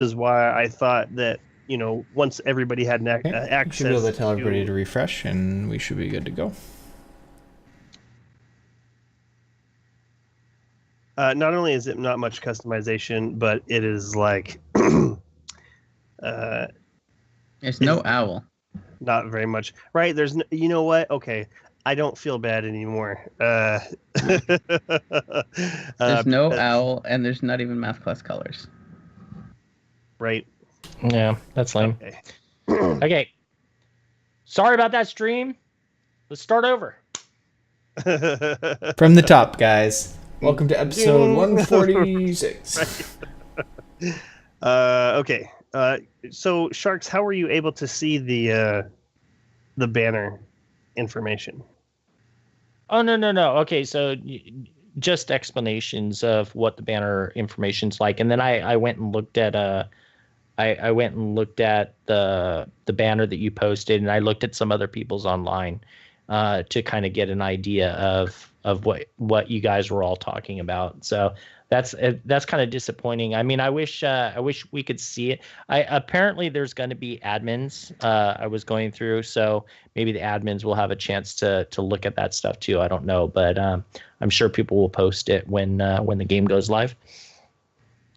is why I thought that, once everybody had Okay. You should be able to access tell everybody to to, refresh, and we should be good to go. not only is it not much customization, but it is like, uh, There's no it's owl. not very much, right? There's, you know what? Okay, I don't feel bad anymore. There's no Because owl, and there's not even math class colors. right, Yeah, that's lame. okay. Okay. Sorry about that stream. Let's start over. From the top, guys. Welcome to episode 146. Okay. So Sharks, how were you able to see the banner information? Oh, no. Okay, so just explanations of what the banner information's like, and then I went and looked at I went and looked at the banner that you posted, and I looked at some other people's online to kind of get an idea of what you guys were all talking about. So that's kind of disappointing. I mean, I wish we could see it. Apparently there's going to be admins. I was going through, so maybe the admins will have a chance to look at that stuff too. I don't know, but I'm sure people will post it when the game goes live.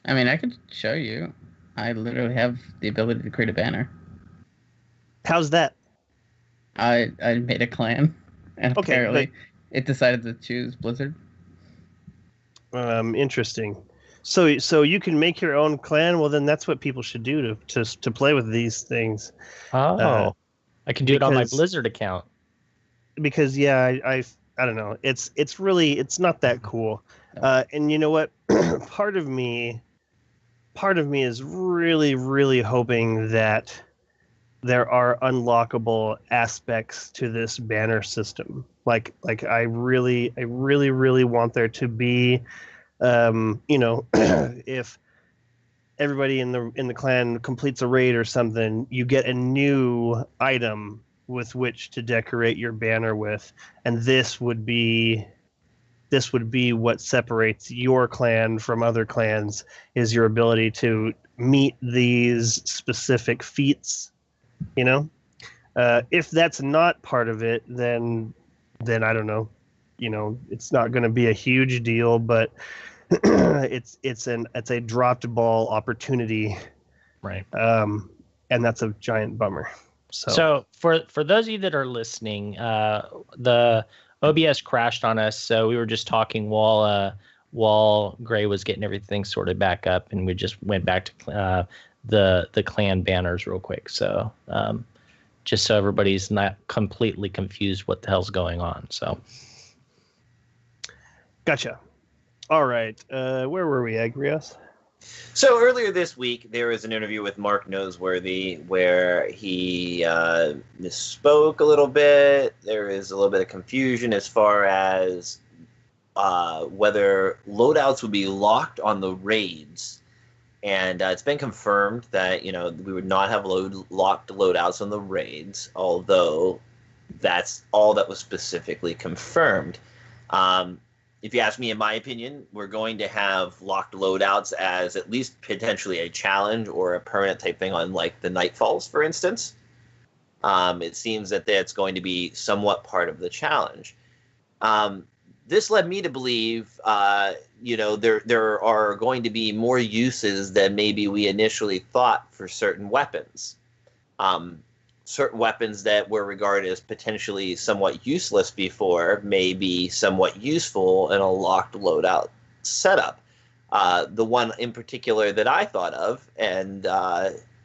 I mean, I could show you. I literally have the ability to create a banner. How's that? I made a clan, and Okay, apparently it decided to choose Blizzard. Interesting. So you can make your own clan. Well, then that's what people should do to play with these things. Oh, I can do it on my because- Blizzard account. Because yeah, I don't know. It's not that cool. And you know what? part of me is really, really hoping that there are unlockable aspects to this banner system. Like I really, really want there to be, if everybody in the clan completes a raid or something, you get a new item with which to decorate your banner with, and this would be what separates your clan from other clans, is your ability to meet these specific feats. If that's not part of it, then I don't know. It's not going to be a huge deal, but it's a dropped ball opportunity, Right. and that's a giant bummer. So for those of you that are listening, the OBS crashed on us, so we were just talking while Gray was getting everything sorted back up, and we just went back to the clan banners real quick. So just so everybody's not completely confused what the hell's going on. So Gotcha. All right. Where were we, Agrios? So earlier this week, there was an interview with Mark Noseworthy where he misspoke a little bit. There is a little bit of confusion as far as whether loadouts would be locked on the raids. And it's been confirmed that, we would not have locked loadouts on the raids, although that's all that was specifically confirmed. If you ask me, in my opinion, we're going to have locked loadouts as at least potentially a challenge or a permanent type thing on, like, the Nightfalls, for instance. It seems that that's going to be somewhat part of the challenge. This led me to believe, there are going to be more uses than maybe we initially thought for certain weapons. Certain weapons that were regarded as potentially somewhat useless before may be somewhat useful in a locked loadout setup. The one in particular that I thought of, and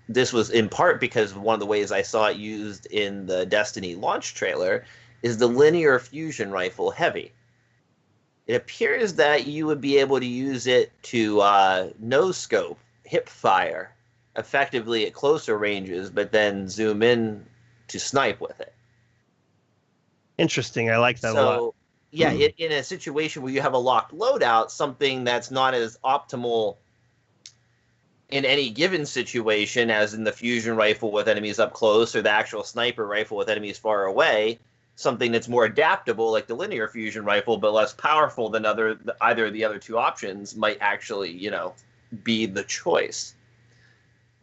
this was in part because one of the ways I saw it used in the Destiny launch trailer, is the linear fusion rifle heavy. It appears that you would be able to use it to no-scope, hip fire, effectively at closer ranges, but then zoom in to snipe with it. Interesting. I like that a lot. Yeah, in a situation where you have a locked loadout, something that's not as optimal in any given situation as in the fusion rifle with enemies up close or the actual sniper rifle with enemies far away, something that's more adaptable like the linear fusion rifle but less powerful than either of the other two options might actually, be the choice.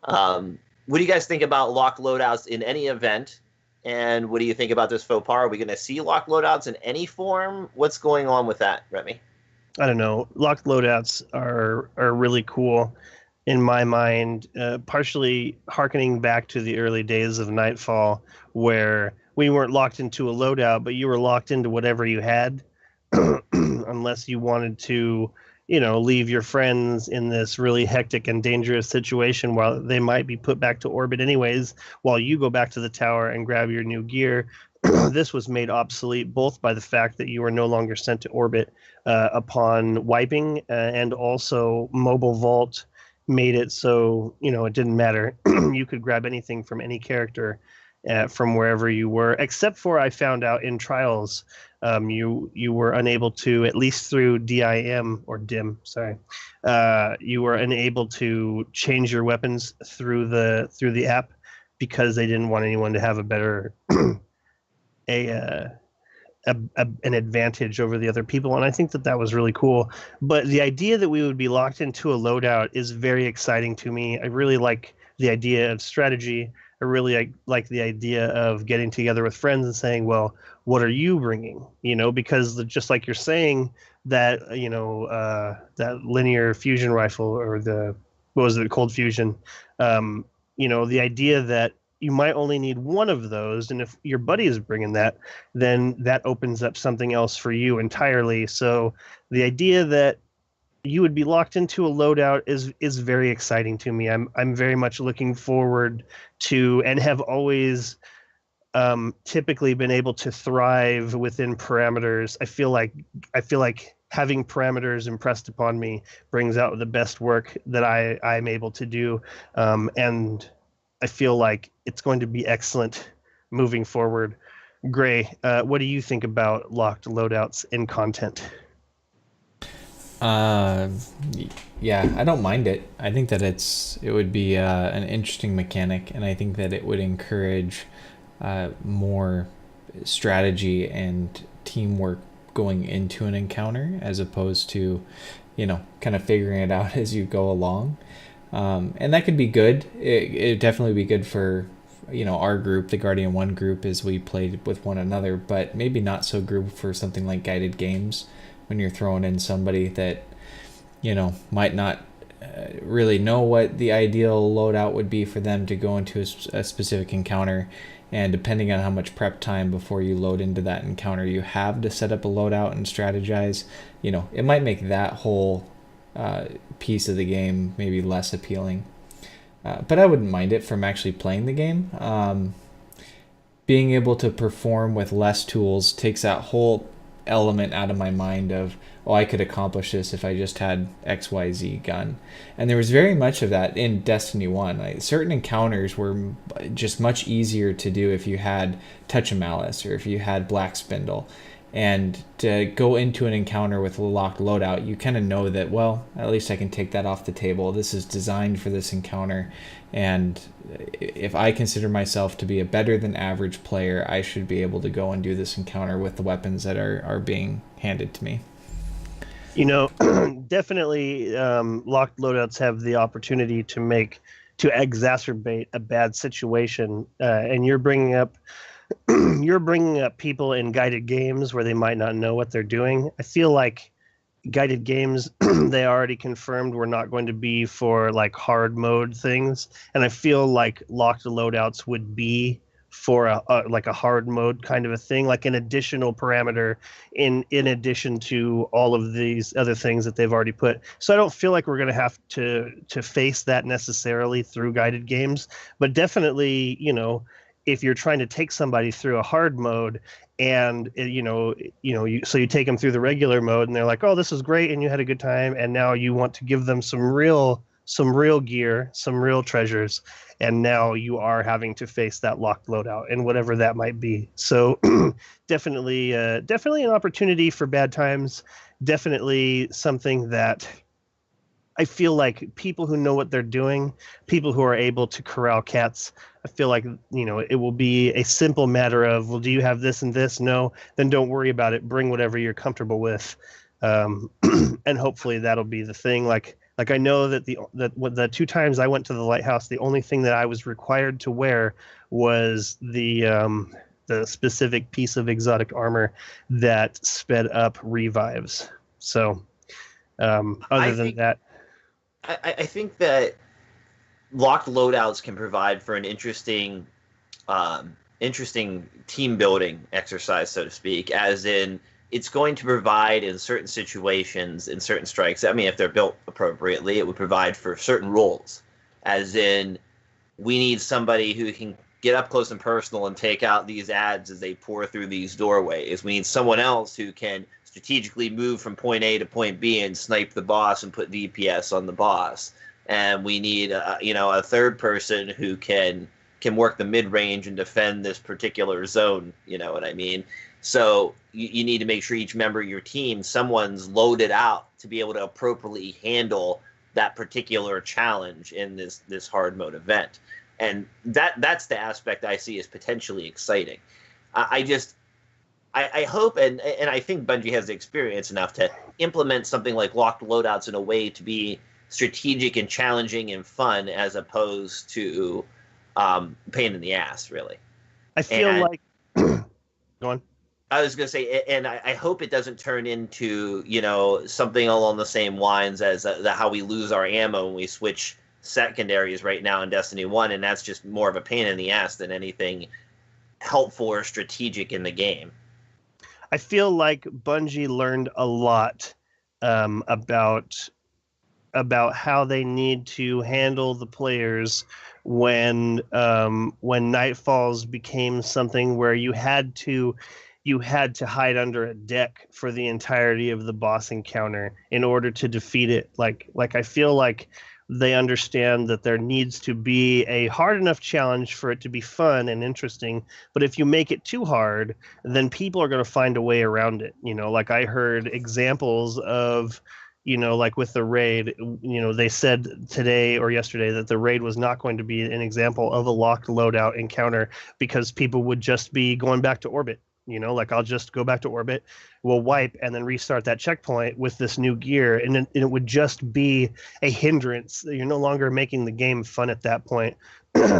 What do you guys think about locked loadouts in any event? And what do you think about this faux pas? Are we going to see locked loadouts in any form? What's going on with that, Remy? I don't know. Locked loadouts are really cool in my mind, partially harkening back to the early days of Nightfall, where we weren't locked into a loadout, but you were locked into whatever you had, unless you wanted to, leave your friends in this really hectic and dangerous situation while they might be put back to orbit anyways, while you go back to the tower and grab your new gear. This was made obsolete both by the fact that you were no longer sent to orbit upon wiping, and also Mobile Vault made it so it didn't matter. You could grab anything from any character from wherever you were, except for, I found out in Trials, you were unable to, at least through DIM or DIM, sorry, you were unable to change your weapons through the app because they didn't want anyone to have a better an advantage over the other people, and I think that was really cool. But the idea that we would be locked into a loadout is very exciting to me. I really like the idea of strategy. I really like the idea of getting together with friends and saying, well, what are you bringing? Because just like you're saying, that that linear fusion rifle, or cold fusion, the idea that you might only need one of those, and if your buddy is bringing that, then that opens up something else for you entirely. So the idea that you would be locked into a loadout is very exciting to me. I'm very much looking forward to, and have always typically been able to thrive within parameters. I feel like having parameters impressed upon me brings out the best work that I'm able to do, and I feel like it's going to be excellent moving forward. Gray, what do you think about locked loadouts in content? Yeah, I don't mind it. I think that it would be an interesting mechanic, and I think that it would encourage more strategy and teamwork going into an encounter, as opposed to, kind of figuring it out as you go along. And that could be good. It'd definitely be good for, our group, the Guardian 1 group, as we played with one another, but maybe not so good for something like guided games, when you're throwing in somebody that, might not really know what the ideal loadout would be for them to go into a specific encounter. And depending on how much prep time before you load into that encounter you have to set up a loadout and strategize, it might make that whole piece of the game maybe less appealing. But I wouldn't mind it from actually playing the game. Being able to perform with less tools takes that whole element out of my mind of, I could accomplish this if I just had XYZ gun. And there was very much of that in Destiny 1. Like, certain encounters were just much easier to do if you had Touch of Malice or if you had Black Spindle. And to go into an encounter with a locked loadout, you kind of know that, well, at least I can take that off the table. This is designed for this encounter. And if I consider myself to be a better than average player, I should be able to go and do this encounter with the weapons that are being handed to me. Definitely locked loadouts have the opportunity to exacerbate a bad situation. And you're bringing up people in guided games where they might not know what they're doing. I feel like guided games, they already confirmed we're not going to be for like hard mode things. And I feel like locked loadouts would be for a hard mode kind of a thing, like an additional parameter in addition to all of these other things that they've already put. So I don't feel like we're going to have to face that necessarily through guided games, but definitely, if you're trying to take somebody through a hard mode and so you take them through the regular mode and they're like, oh, this is great, and you had a good time, and now you want to give them some real gear, some real treasures, and now you are having to face that locked loadout and whatever that might be. So definitely an opportunity for bad times. Definitely something that I feel like people who know what they're doing, people who are able to corral cats, I feel like, it will be a simple matter of, well, do you have this and this? No, then don't worry about it. Bring whatever you're comfortable with. And hopefully that'll be the thing. Like, Like I know that the 2 times I went to the lighthouse, the only thing that I was required to wear was the specific piece of exotic armor that sped up revives. So other than that, I think that locked loadouts can provide for an interesting team building exercise, so to speak, as in it's going to provide in certain situations, in certain strikes. I mean, if they're built appropriately, it would provide for certain roles, as in we need somebody who can get up close and personal and take out these ads as they pour through these doorways. We need someone else who can strategically move from point A to point B and snipe the boss and put DPS on the boss. And we need a third person who can work the mid range and defend this particular zone. You know what I mean? So you need to make sure each member of your team, someone's loaded out to be able to appropriately handle that particular challenge in this hard mode event. And that's the aspect I see as potentially exciting. I hope, and I think Bungie has the experience enough to implement something like locked loadouts in a way to be strategic and challenging and fun, as opposed to pain in the ass, really. I feel like go on. I was going to say, and I hope it doesn't turn into, something along the same lines as how we lose our ammo when we switch secondaries right now in Destiny 1, and that's just more of a pain in the ass than anything helpful or strategic in the game. I feel like Bungie learned a lot about how they need to handle the players when Nightfalls became something where you had to hide under a deck for the entirety of the boss encounter in order to defeat it. Like I feel like they understand that there needs to be a hard enough challenge for it to be fun and interesting. But if you make it too hard, then people are going to find a way around it. Like I heard examples of, like with the raid, they said today or yesterday that the raid was not going to be an example of a locked loadout encounter because people would just be going back to orbit. Like I'll just go back to orbit, we'll wipe and then restart that checkpoint with this new gear. And it would just be a hindrance. You're no longer making the game fun at that point.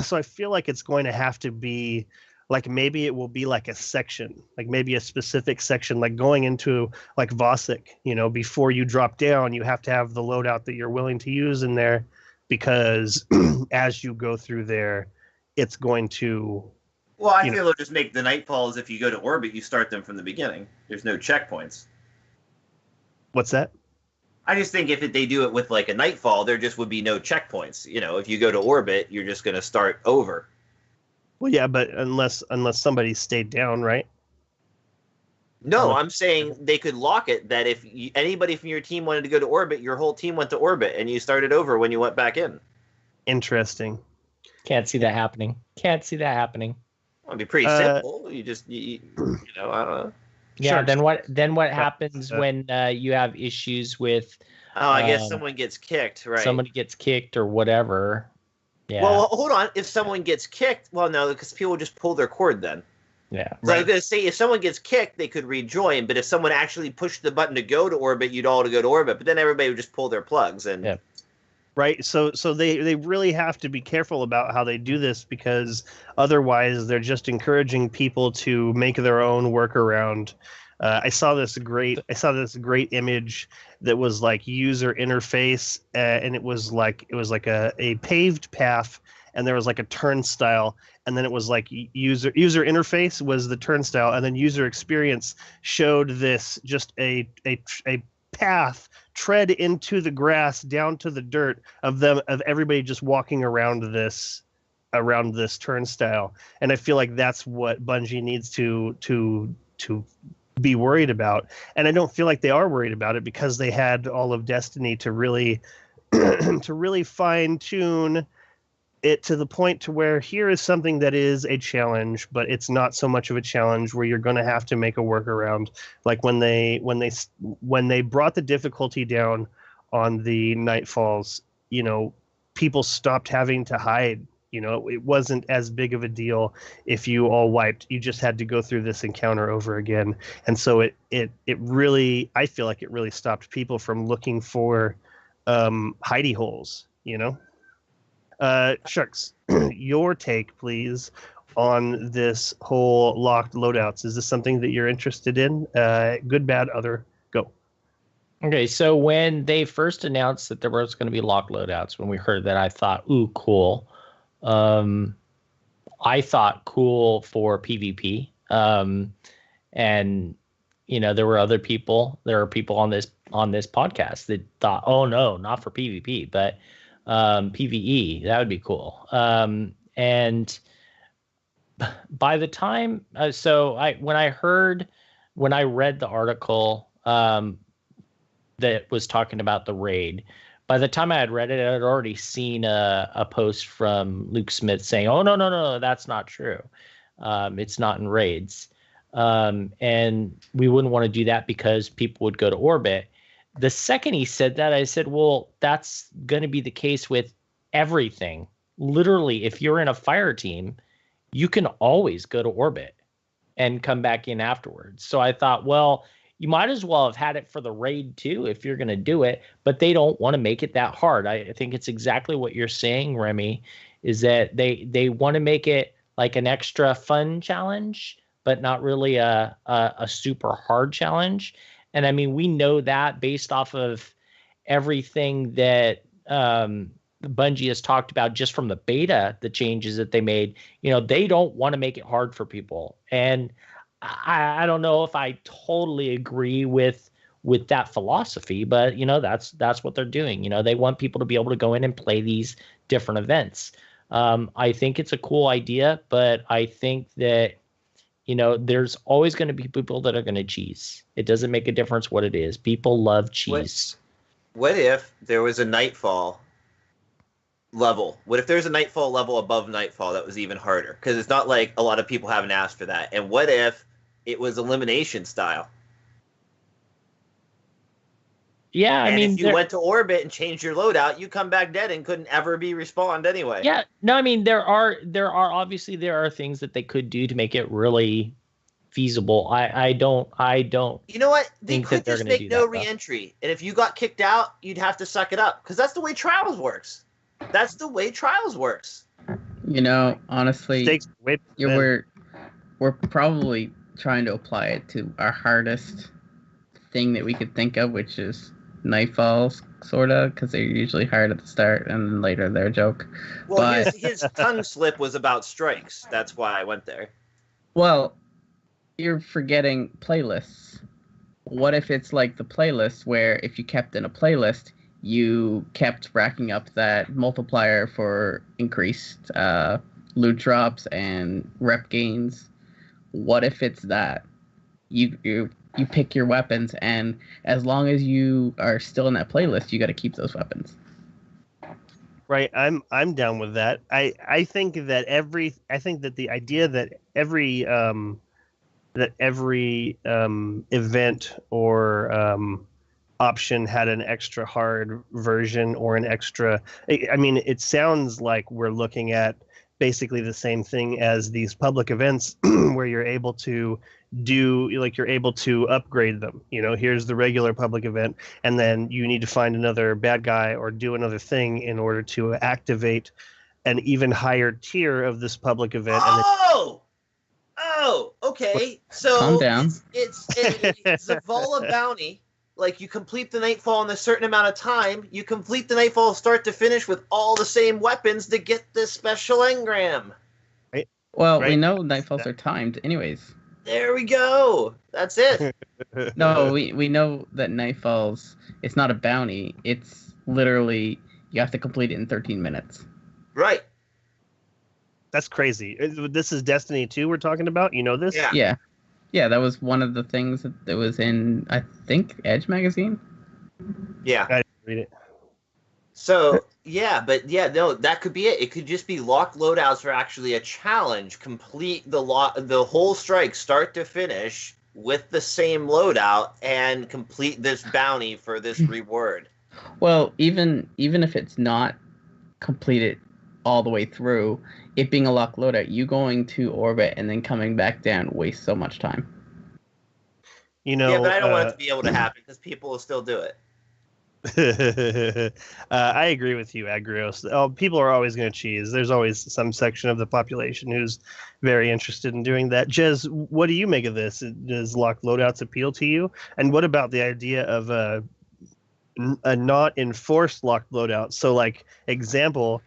So I feel like it's going to have to be like, maybe it will be like a section, like maybe a specific section, like going into like Vosik, before you drop down, you have to have the loadout that you're willing to use in there, because as you go through there, it's going to... Well, I feel they'll just make the Nightfalls, if you go to orbit, you start them from the beginning. There's no checkpoints. What's that? I just think if they do it with like a Nightfall, there just would be no checkpoints. If you go to orbit, you're just going to start over. Well, yeah, but unless somebody stayed down, right? No, I'm saying they could lock it that if anybody from your team wanted to go to orbit, your whole team went to orbit, and you started over when you went back in. Interesting. Can't see that happening. It'd be pretty simple. I don't know. Yeah. Sure. Then what happens when you have issues with? I guess someone gets kicked, right? Somebody gets kicked or whatever. Yeah. Well, hold on. If someone gets kicked, well, no, because people just pull their cord then. Yeah. So I was going to say, if someone gets kicked, they could rejoin. But if someone actually pushed the button to go to orbit, you'd all to go to orbit. But then everybody would just pull their plugs and. Yeah. Right. So they really have to be careful about how they do this, because otherwise they're just encouraging people to make their own workaround. I saw this great image that was like user interface, and it was like a paved path, and there was like a turnstile, and then it was like user interface was the turnstile, and then user experience showed this just a path tread into the grass down to the dirt of everybody just walking around this turnstile. And I feel like that's what Bungie needs to be worried about, and I don't feel like they are worried about it, because they had all of Destiny to really fine tune it to the point to where here is something that is a challenge, but it's not so much of a challenge where you're going to have to make a workaround. Like when they brought the difficulty down on the Nightfalls, people stopped having to hide. It wasn't as big of a deal if you all wiped. You just had to go through this encounter over again. And so it really, I feel like it really stopped people from looking for hidey holes, Shucks, your take, please, on this whole locked loadouts. Is this something that you're interested in? Good, bad, other, go. Okay, so when they first announced that there was going to be locked loadouts, when we heard that, I thought, ooh, cool. I thought cool for PvP. And there were people on this podcast that thought, oh no, not for PvP, but PvE, that would be cool. And by the time, when I read the article that was talking about the raid, by the time I had read it, I had already seen a post from Luke Smith saying, oh, no, that's not true. It's not in raids. And we wouldn't want to do that because people would go to orbit. The second he said that, I said, well, that's going to be the case with everything. Literally, if you're in a fire team, you can always go to orbit and come back in afterwards. So I thought, well, you might as well have had it for the raid too if you're going to do it, but they don't want to make it that hard. I think it's exactly what you're saying, Remy, is that they want to make it like an extra fun challenge, but not really a super hard challenge. And I mean, we know that based off of everything that Bungie has talked about just from the beta, the changes that they made, they don't want to make it hard for people. And I don't know if I totally agree with that philosophy, but that's what they're doing. They want people to be able to go in and play these different events. I think it's a cool idea, but I think that there's always going to be people that are going to cheese. It doesn't make a difference what it is. People love cheese. What if there was a Nightfall level? What if there's a Nightfall level above Nightfall that was even harder? Because it's not like a lot of people haven't asked for that. And what if it was elimination style? Yeah, I mean, if you went to orbit and changed your loadout, you come back dead and couldn't ever be respawned anyway. Yeah, no, I mean there are obviously things that they could do to make it really feasible. I don't. You know what? They think could that they're just gonna make do no that, re-entry, and if you got kicked out, you'd have to suck it up because that's the way Trials works. That's the way Trials works. Honestly, we're probably trying to apply it to our hardest thing that we could think of, which is Nightfalls, sort of, because they're usually hard at the start and then later they're a joke. Well, but his tongue slip was about strikes. That's why I went there. Well, you're forgetting playlists. What if it's like the playlist where if you kept in a playlist, you kept racking up that multiplier for increased loot drops and rep gains? What if it's that? You pick your weapons, and as long as you are still in that playlist, you got to keep those weapons. Right, I'm down with that. I think that the idea that every event or option had an extra hard version or an extra. I mean, it sounds like we're looking at basically the same thing as these public events where you're able to upgrade them. Here's the regular public event, and then you need to find another bad guy or do another thing in order to activate an even higher tier of this public event. Okay. So calm down. It's Zavala bounty. Like, you complete the Nightfall in a certain amount of time. You complete the Nightfall start to finish with all the same weapons to get this special engram. Right. Well, right. We know Nightfalls are timed anyways. There we go. That's it. No, we know that Nightfalls, it's not a bounty. It's literally, you have to complete it in 13 minutes. Right. That's crazy. This is Destiny 2 we're talking about? You know this? Yeah. Yeah, that was one of the things that was in, I think, Edge magazine. Yeah. I didn't read it. So, that could be it. It could just be locked loadouts for actually a challenge. Complete the whole strike, start to finish, with the same loadout, and complete this bounty for this reward. Well, even if it's not completed all the way through, it being a locked loadout, you going to orbit and then coming back down wastes so much time. Yeah, but I don't want it to be able to happen because people will still do it. I agree with you, Agrios. Oh, people are always going to cheese. There's always some section of the population who's very interested in doing that. Jez, what do you make of this? Does locked loadouts appeal to you? And what about the idea of a not enforced locked loadout? So, like, example,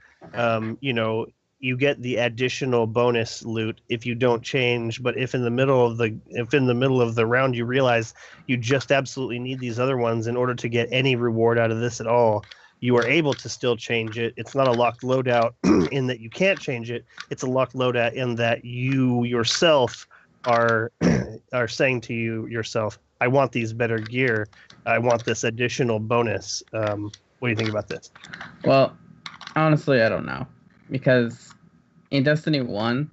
you get the additional bonus loot if you don't change, but if in the middle of the round you realize you just absolutely need these other ones in order to get any reward out of this at all, you are able to still change it. It's not a locked loadout in that you can't change it. It's a locked loadout in that you yourself are saying to yourself, I want these better gear. I want this additional bonus. What do you think about this? Well, honestly, I don't know. Because in Destiny 1,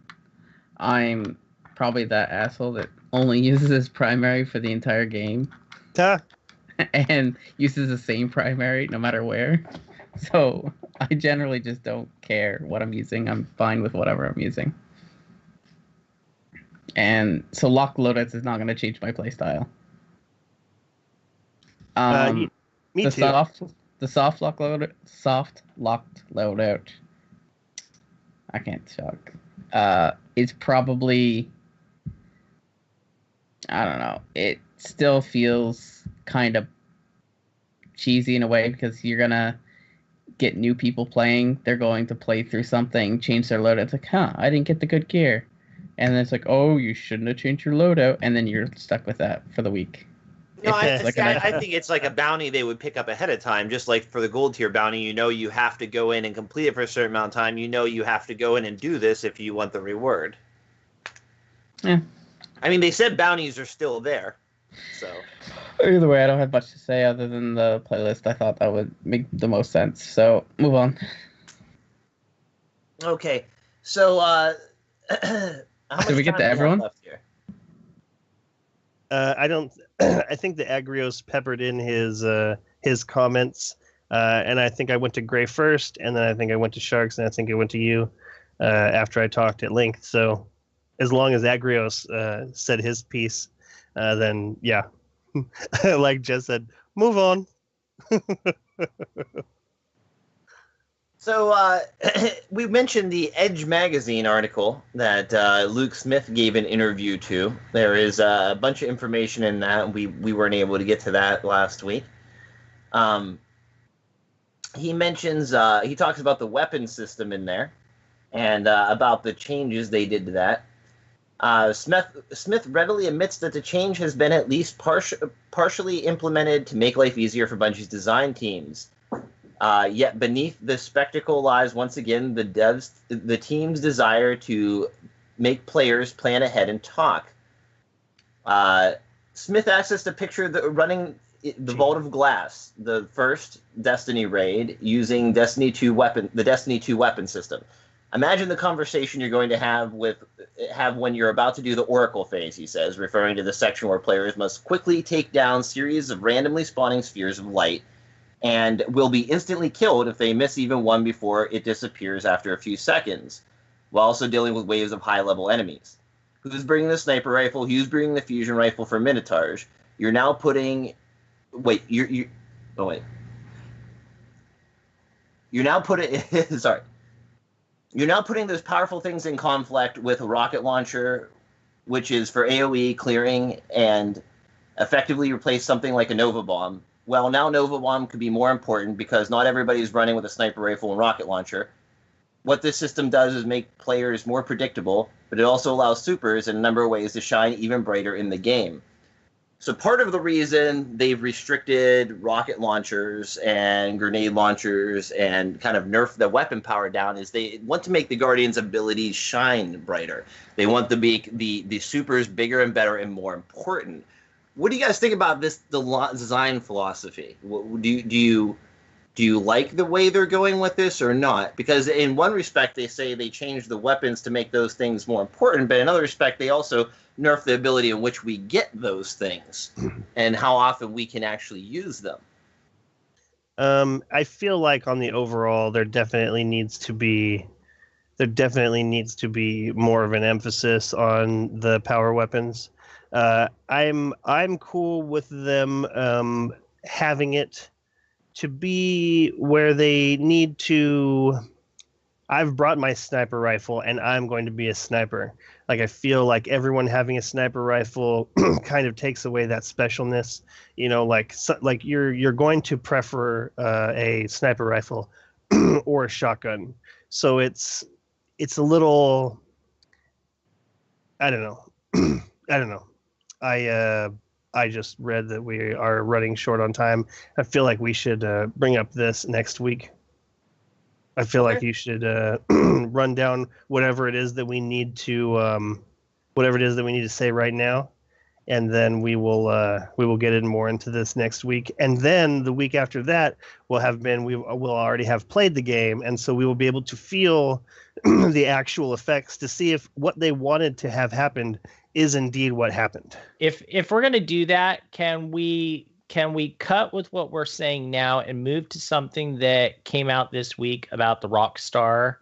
I'm probably that asshole that only uses his primary for the entire game. Huh? And uses the same primary no matter where. So I generally just don't care what I'm using. I'm fine with whatever I'm using. And so locked loadouts is not going to change my playstyle. Me too. The soft locked loadout. I can't talk. It's probably, I don't know. It still feels kind of cheesy in a way because you're gonna get new people playing. They're going to play through something, change their loadout. It's like, I didn't get the good gear, and then it's like, oh, you shouldn't have changed your loadout, and then you're stuck with that for the week. No, I think it's like a bounty they would pick up ahead of time, just like for the gold tier bounty. You have to go in and complete it for a certain amount of time. You have to go in and do this if you want the reward. Yeah. I mean, they said bounties are still there, so. Either way, I don't have much to say other than the playlist. I thought that would make the most sense. So, move on. Okay, so did we get to everyone? Left here? I don't. I think the Agrios peppered in his comments, and I think I went to Gray first, and then I think I went to Sharks, and I think I went to you after I talked at length. So, as long as Agrios said his piece, then yeah, like Jess said, move on. So we mentioned the Edge magazine article that Luke Smith gave an interview to. There is a bunch of information in that. We weren't able to get to that last week. He mentions he talks about the weapon system in there and about the changes they did to that. Smith readily admits that the change has been at least partially implemented to make life easier for Bungie's design teams. Yet beneath the spectacle lies once again the team's desire to make players plan ahead and talk. Smith asks us to picture running the Vault of Glass, the first Destiny raid, using the Destiny 2 weapon system. Imagine the conversation you're going to have when you're about to do the Oracle phase, he says, referring to the section where players must quickly take down series of randomly spawning spheres of light and will be instantly killed if they miss even one before it disappears after a few seconds, while also dealing with waves of high-level enemies. Who's bringing the sniper rifle? Who's bringing the fusion rifle for Minotaurs? You're now putting... You're now putting... Sorry. You're now putting those powerful things in conflict with a rocket launcher, which is for AoE clearing and effectively replace something like a Nova Bomb. Well, now Nova Bomb could be more important because not everybody's running with a sniper rifle and rocket launcher. What this system does is make players more predictable, but it also allows supers in a number of ways to shine even brighter in the game. So part of the reason they've restricted rocket launchers and grenade launchers and kind of nerfed the weapon power down is they want to make the Guardians' abilities shine brighter. They want to make the supers bigger and better and more important. What do you guys think about this design philosophy? Do you like the way they're going with this or not? Because in one respect, they say they changed the weapons to make those things more important, but in another respect, they also nerf the ability in which we get those things and how often we can actually use them. I feel like on the overall, there definitely needs to be more of an emphasis on the power weapons. I'm cool with them having it to be where they need to. I've brought my sniper rifle, and I'm going to be a sniper. Like, I feel like everyone having a sniper rifle kind of takes away that specialness. You know, like you're going to prefer a sniper rifle or a shotgun. So it's a little. I don't know. I don't know. I just read that we are running short on time. I feel like we should bring up this next week. I feel like you should run down whatever it is that we need to say right now, and then we will get in more into this next week. And then the week after that, we'll already have played the game, and so we will be able to feel the actual effects to see if what they wanted to have happened is indeed what happened. If we're gonna do that, can we cut with what we're saying now and move to something that came out this week about the Rockstar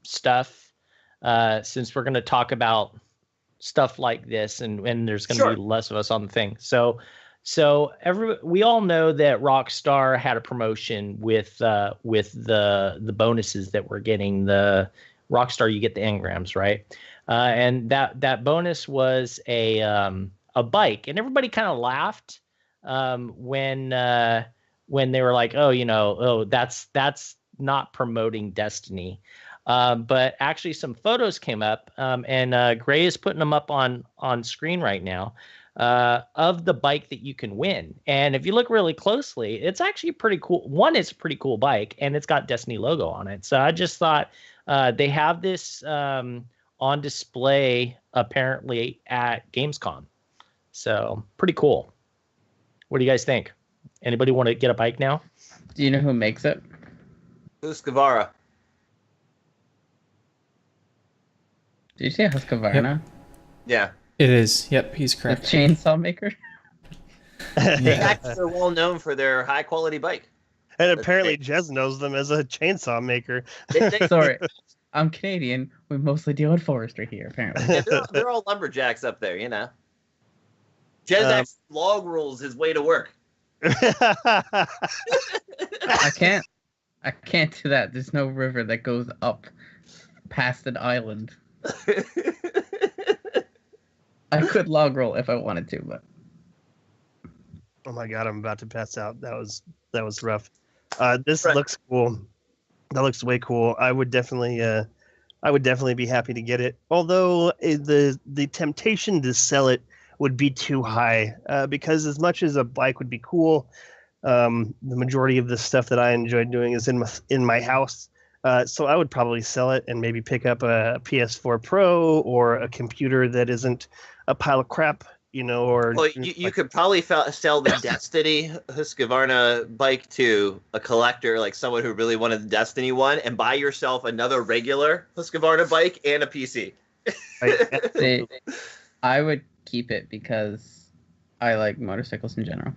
stuff? Since we're going to talk about stuff like this, and there's going to be less of us on the thing. So we all know that Rockstar had a promotion with the bonuses that we're getting. The Rockstar, you get the engrams, right? And that bonus was a bike, and everybody kind of laughed when they were like, that's not promoting Destiny. But actually some photos came up, and Gray is putting them up on screen right now, of the bike that you can win. And if you look really closely, it's actually pretty cool. One, it's a pretty cool bike, and it's got Destiny logo on it. So I just thought they have this on display apparently at Gamescom. So pretty cool. What do you guys think? Anybody want to get a bike now? Do you know who makes it? Husqvarna. Did you say Husqvarna? Yeah. It is. Yep, he's The correct. chainsaw maker? They actually are well known for their high quality bike. And apparently Jez knows them as a chainsaw maker. Sorry, I'm Canadian. We mostly deal with forestry here, apparently. Yeah, they're all lumberjacks up there, you know. Jez actually log rolls his way to work. I can't do that. There's no river that goes up past an island. I could log roll if I wanted to, but Oh my god, I'm about to pass out. That was rough. This looks cool. That looks way cool. I would definitely be happy to get it. Although the temptation to sell it would be too high, because as much as a bike would be cool, the majority of the stuff that I enjoy doing is in my house. So I would probably sell it and maybe pick up a PS4 Pro or a computer that isn't a pile of crap, or... Well, you could probably sell the Destiny Husqvarna bike to a collector, like someone who really wanted the Destiny one, and buy yourself another regular Husqvarna bike and a PC. I would keep it because I like motorcycles in general.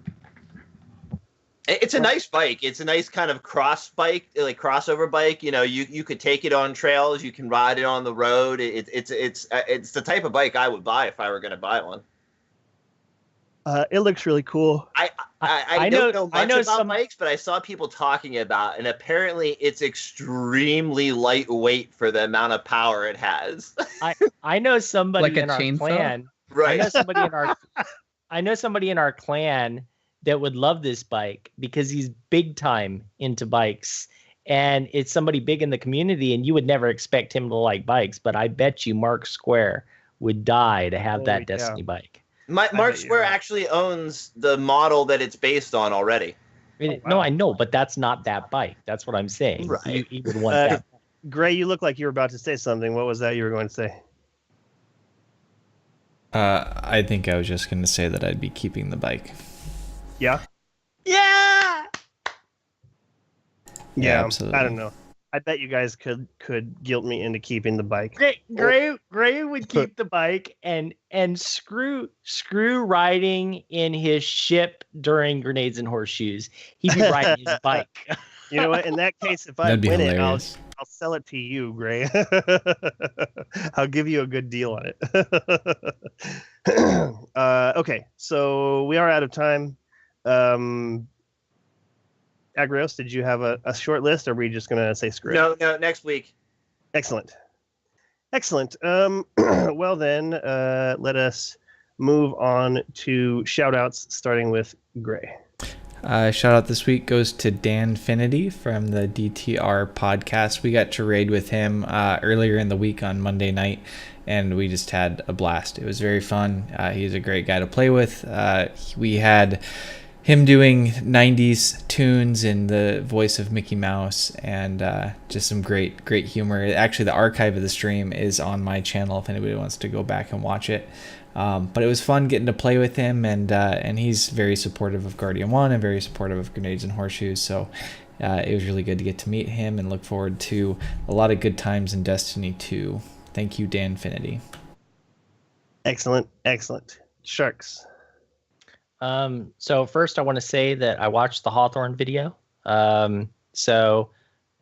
It's a nice bike. It's a nice kind of cross bike, like crossover bike. You could take it on trails. You can ride it on the road. It's the type of bike I would buy if I were going to buy one. It looks really cool. I don't know much about bikes, but I saw people talking about, and apparently it's extremely lightweight for the amount of power it has. I know somebody Like a in our chainsaw? clan. Right. I know somebody in our clan that would love this bike because he's big time into bikes, and it's somebody big in the community, and you would never expect him to like bikes, but I bet you Mark Square would die to have that Destiny bike. Mark Square actually owns the model that it's based on already. No, I know, but that's not that bike. That's what I'm saying. Right. You would want that. Gray, you look like you were about to say something. What was that you were going to say? I think I was just going to say that I'd be keeping the bike. Yeah? Yeah! Yeah, absolutely. I don't know. I bet you guys could guilt me into keeping the bike. Gray would keep the bike and screw riding in his ship during Grenades and Horseshoes. He'd be riding his bike. You know what? In that case, if I That'd be win it, hilarious. I'll sell it to you, Gray. I'll give you a good deal on it. Okay, so we are out of time. Agrios, did you have a short list, or are we just going to say screw it? No, next week. Excellent. Well then, let us move on to shout-outs, starting with Gray. Shout out this week goes to Dan Finity from the DTR podcast. We got to raid with him earlier in the week on Monday night, and we just had a blast. It was very fun. He's a great guy to play with. We had him doing 90s tunes in the voice of Mickey Mouse, and just some great humor. Actually, the archive of the stream is on my channel if anybody wants to go back and watch it. But it was fun getting to play with him, and he's very supportive of Guardian 1 and very supportive of Grenades and Horseshoes, so it was really good to get to meet him and look forward to a lot of good times in Destiny 2. Thank you, Dan Finity. Excellent. Sharks. So first I want to say that I watched the Hawthorne video. So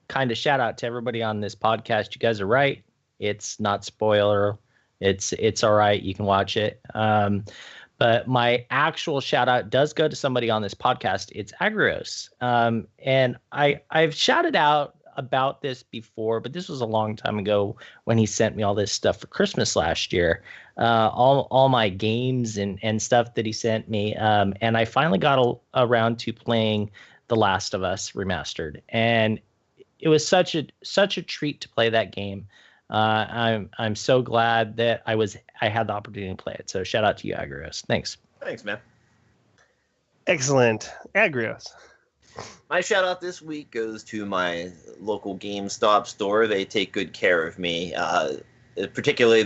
kind of shout out to everybody on this podcast. You guys are right. It's not spoiler. It's all right. You can watch it. But my actual shout out does go to somebody on this podcast. It's Agrios. And I've shouted out about this before, but this was a long time ago when he sent me all this stuff for Christmas last year. All my games and stuff that he sent me. And I finally got around to playing The Last of Us Remastered. And it was such a treat to play that game. I'm so glad that I had the opportunity to play it. So shout out to you, Agrios. Thanks, man. Excellent. Agrios. My shout out this week goes to my local GameStop store. They take good care of me. Particularly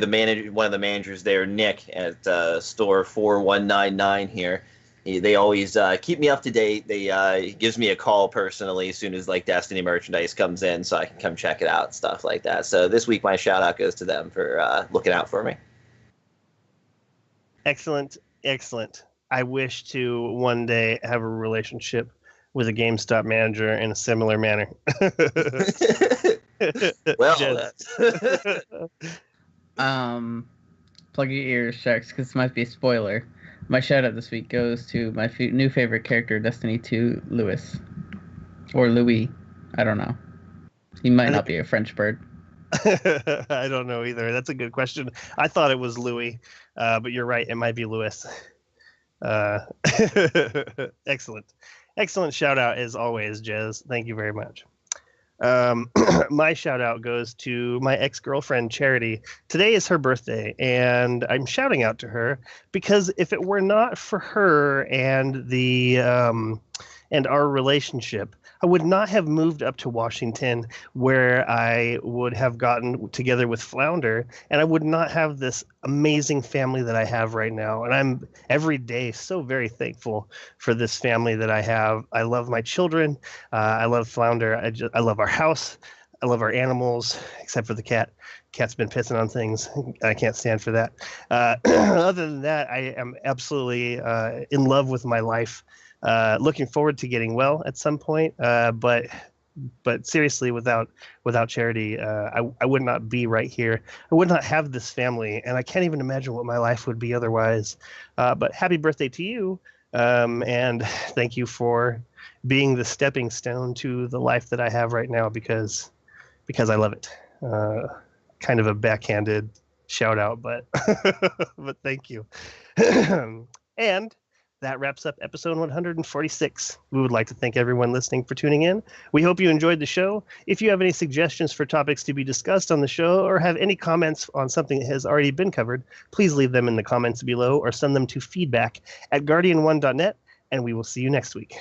one of the managers there, Nick, at store 4199 here. They always keep me up to date. He gives me a call personally as soon as like Destiny merchandise comes in, so I can come check it out, stuff like that. So this week my shout out goes to them for looking out for me. Excellent. I wish to one day have a relationship with a GameStop manager in a similar manner. Well, plug your ears, Sharks, because this might be a spoiler. My shout out this week goes to my new favorite character, Destiny 2, Louis. Or Louis. I don't know. He might not be a French bird. I don't know either. That's a good question. I thought it was Louis, but you're right. It might be Louis. Excellent shout out as always, Jez. Thank you very much. My shout out goes to my ex-girlfriend Charity. Today is her birthday, and I'm shouting out to her because if it were not for her and and our relationship, I would not have moved up to Washington, where I would have gotten together with Flounder, and I would not have this amazing family that I have right now. And I'm every day so very thankful for this family that I have. I love my children. I love Flounder. I love our house. I love our animals, except for the cat. Cat's been pissing on things. I can't stand for that. Other than that, I am absolutely in love with my life. Looking forward to getting well at some point, but seriously, without Charity, I would not be right here. I would not have this family, and I can't even imagine what my life would be otherwise. But happy birthday to you, and thank you for being the stepping stone to the life that I have right now, because I love it. Kind of a backhanded shout out, but but thank you. And that wraps up episode 146. We would like to thank everyone listening for tuning in. We hope you enjoyed the show. If you have any suggestions for topics to be discussed on the show, or have any comments on something that has already been covered, please leave them in the comments below or send them to feedback@guardian1.net, and we will see you next week.